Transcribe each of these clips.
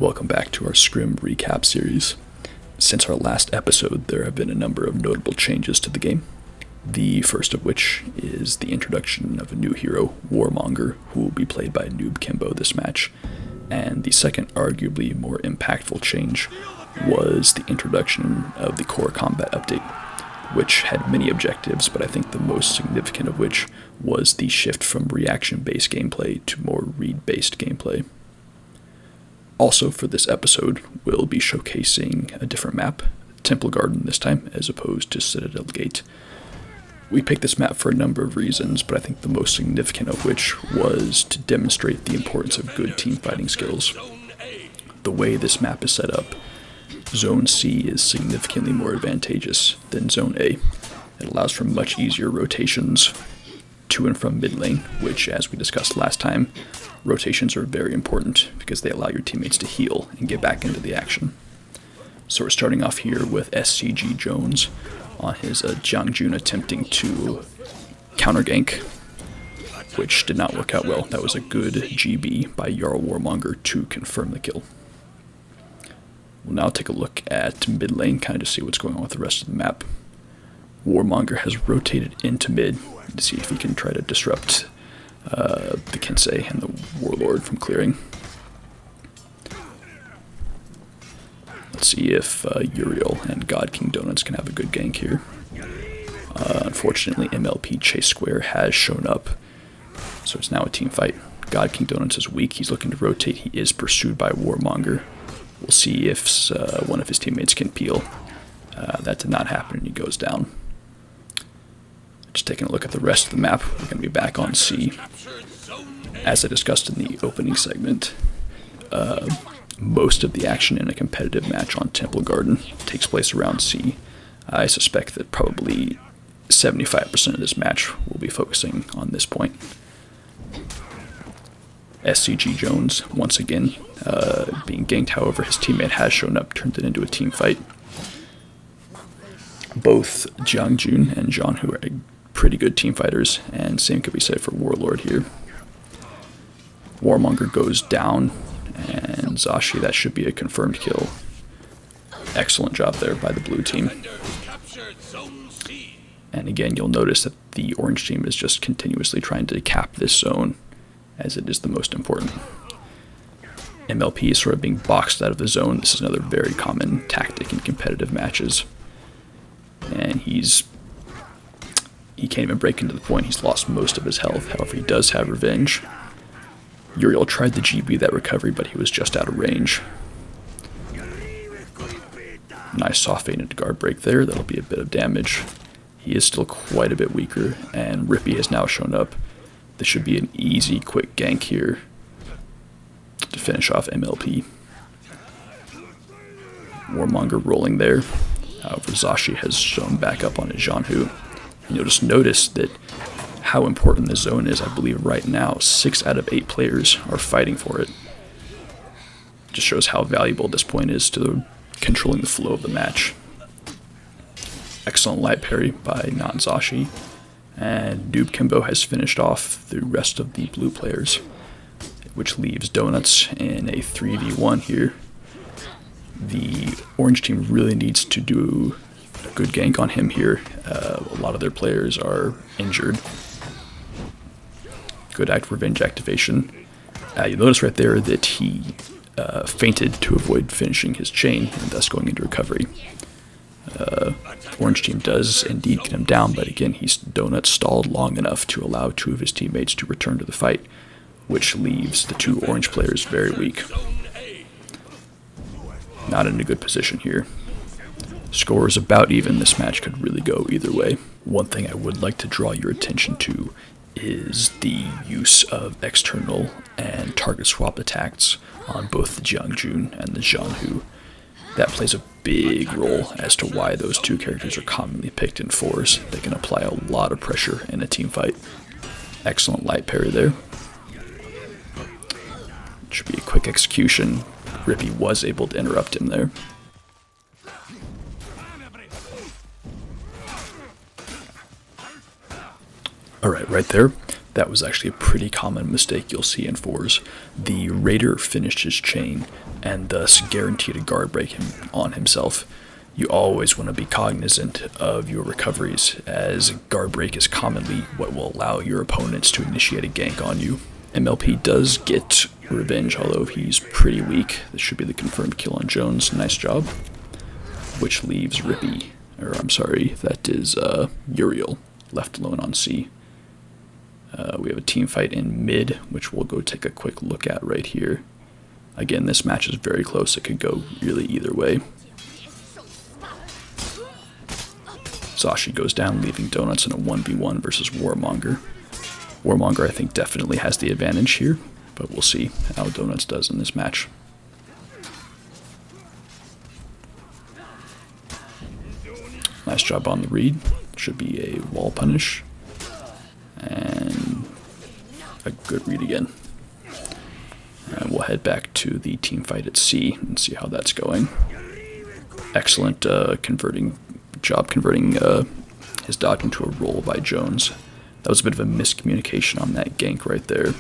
Welcome back to our Scrim recap series. Since our last episode, there have been a number of notable changes to the game. The first of which is the introduction of a new hero, Warmonger, who will be played by Noobkimbo this match. And the second, arguably more impactful change was the introduction of the core combat update, which had many objectives, but I think the most significant of which was the shift from reaction-based gameplay to more read-based gameplay. Also for this episode, we'll be showcasing a different map, Temple Garden this time, as opposed to Citadel Gate. We picked this map for a number of reasons, but I think the most significant of which was to demonstrate the importance of good team fighting skills. The way this map is set up, Zone C is significantly more advantageous than Zone A. It allows for much easier rotations to and from mid lane, which, as we discussed last time, rotations are very important because they allow your teammates to heal and get back into the action. So we're starting off here with SCG Jones on his Jiangjun attempting to counter gank, which did not work out well. That was a good GB by Jarl Warmonger to confirm the kill. We'll now take a look at mid lane, kind of to see what's going on with the rest of the map. Warmonger has rotated into mid to see if he can try to disrupt the Kensei and the Warlord from clearing. Let's see if Uriel and God King Donuts can have a good gank here. Unfortunately, MLPChasedSquare has shown up, so it's now a team fight. God King Donuts is weak. He's looking to rotate. He is pursued by Warmonger. We'll see if one of his teammates can peel. That did not happen, and he goes down. Just taking a look at the rest of the map, we're going to be back on C. As I discussed in the opening segment, most of the action in a competitive match on Temple Garden takes place around C. I suspect that probably 75% of this match will be focusing on this point. SCG Jones, once again, being ganked. However, his teammate has shown up, turned it into a team fight. Both Jiangjun and Zhanhu are pretty good team fighters, and same could be said for Warlord here. Warmonger goes down, and Zashi, that should be a confirmed kill. Excellent job there by the blue team. And again, you'll notice that the orange team is just continuously trying to cap this zone, as it is the most important. MLP is sort of being boxed out of the zone. This is another very common tactic in competitive matches. And he can't even break into the point. He's lost most of his health. However, he does have revenge. Uriel tried to GB that recovery, but he was just out of range. Nice soft fainted guard break there. That'll be a bit of damage. He is still quite a bit weaker, and Rippy has now shown up. This should be an easy, quick gank here to finish off MLP. Warmonger rolling there. However, Zashi has shown back up on his Zhanhu. And you'll just notice that how important this zone is. I believe right now 6 out of 8 players are fighting for it. Just shows how valuable this point is to controlling the flow of the match. Excellent light parry by not Zashi. And Noobkimbo has finished off the rest of the blue players, which leaves Donuts in a 3v1 here. The orange team really needs to do a good gank on him here. A lot of their players are injured. Good revenge activation. You'll notice right there that he fainted to avoid finishing his chain and thus going into recovery. Orange team does indeed get him down, but again, Donuts stalled long enough to allow 2 of his teammates to return to the fight, which leaves the 2 orange players very weak. Not in a good position here. Score is about even. This match could really go either way. One thing I would like to draw your attention to is the use of external and target swap attacks on both the Jiangjun and the Zhanhu. That plays a big role as to why those 2 characters are commonly picked in 4s. They can apply a lot of pressure in a team fight. Excellent light parry there. Should be a quick execution. Rippy was able to interrupt him there. Alright, right there. That was actually a pretty common mistake you'll see in 4s. The Raider finished his chain and thus guaranteed a guard break on himself. You always want to be cognizant of your recoveries, as a guard break is commonly what will allow your opponents to initiate a gank on you. MLP does get revenge, although he's pretty weak. This should be the confirmed kill on Jones. Nice job. Which leaves Rippy, or I'm sorry, that is Uriel, left alone on C. We have a team fight in mid, which we'll go take a quick look at right here. Again, this match is very close. It could go really either way. Zashi goes down, leaving Donuts in a 1v1 versus Warmonger. Warmonger, I think, definitely has the advantage here, but we'll see how Donuts does in this match. Nice job on the read. Should be a wall punish. And a good read again. And we'll head back to the team fight at C and see how that's going. Excellent converting his dodge into a roll by Jones. That was a bit of a miscommunication on that gank right there.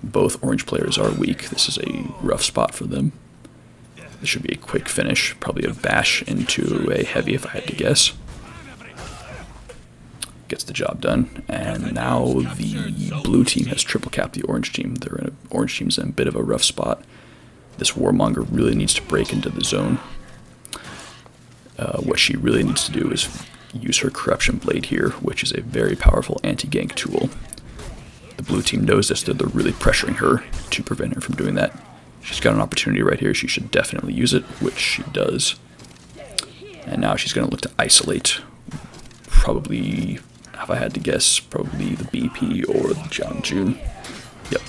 Both orange players are weak. This is a rough spot for them. This should be a quick finish, probably a bash into a heavy if I had to guess. Gets the job done, and now the blue team has triple capped the orange team. Orange team's in a bit of a rough spot. This Warmonger really needs to break into the zone. What she really needs to do is use her Corruption Blade here, which is a very powerful anti-gank tool. The blue team knows this, so they're really pressuring her to prevent her from doing that. She's got an opportunity right here. She should definitely use it, which she does. And now she's going to look to isolate, probably, if I had to guess, probably the BP or the Jiangjun. Yep.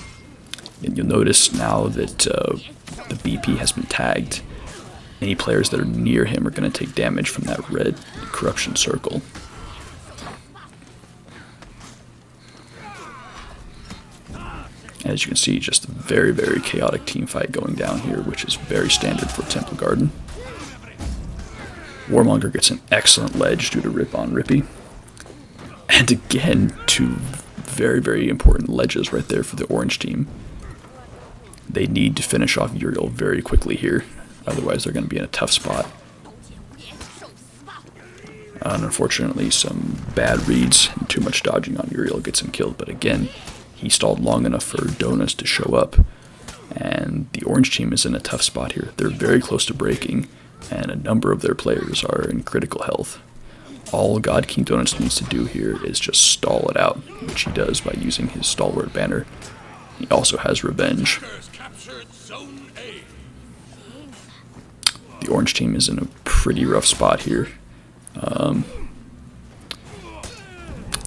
And you'll notice now that the BP has been tagged. Any players that are near him are going to take damage from that red corruption circle. As you can see, just a very, very chaotic team fight going down here, which is very standard for Temple Garden. Warmonger gets an excellent ledge due to Rip on Rippy. And again, two very, very important ledges right there for the orange team. They need to finish off Uriel very quickly here, otherwise they're going to be in a tough spot. And unfortunately, some bad reads and too much dodging on Uriel gets him killed, but again, he stalled long enough for Donuts to show up, and the orange team is in a tough spot here. They're very close to breaking, and a number of their players are in critical health. All God King Donuts needs to do here is just stall it out, which he does by using his stalwart banner. He also has revenge. The orange team is in a pretty rough spot here.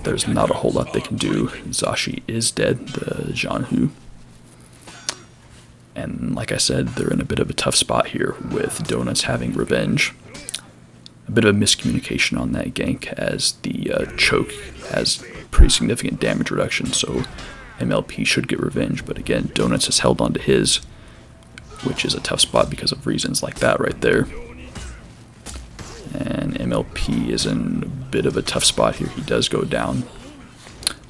There's not a whole lot they can do. Zashi is dead, the Jianhu. And like I said, they're in a bit of a tough spot here with Donuts having revenge. A bit of a miscommunication on that gank, as the choke has pretty significant damage reduction, so MLP should get revenge. But again, Donuts has held on to his, which is a tough spot because of reasons like that right there. And MLP is in a bit of a tough spot here. He does go down.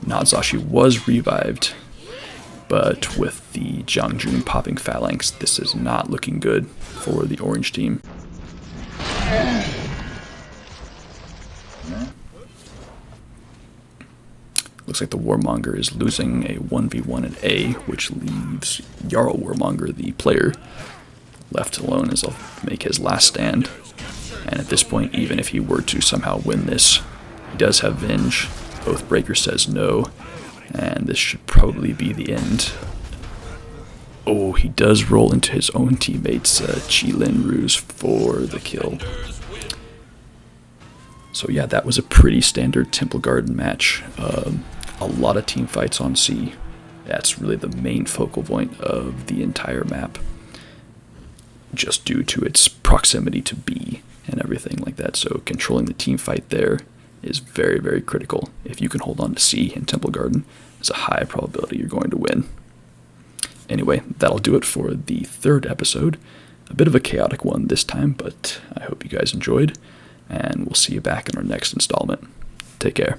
Now Zashi was revived, but with the Jiangjun popping phalanx, this is not looking good for the orange team. Looks like the Warmonger is losing a 1v1 in A, which leaves Jarl Warmonger, the player, left alone as he'll make his last stand. And at this point, even if he were to somehow win this, he does have Venge. Oathbreaker says no, and this should probably be the end. Oh, he does roll into his own teammates, Qilin Ruse, for the kill. So yeah, that was a pretty standard Temple Garden match. A lot of team fights on C. That's really the main focal point of the entire map, just due to its proximity to B and everything like that. So controlling the team fight there is very, very critical. If you can hold on to C in Temple Garden, there's a high probability you're going to win. Anyway, that'll do it for the third episode. A bit of a chaotic one this time, but I hope you guys enjoyed, and we'll see you back in our next installment. Take care.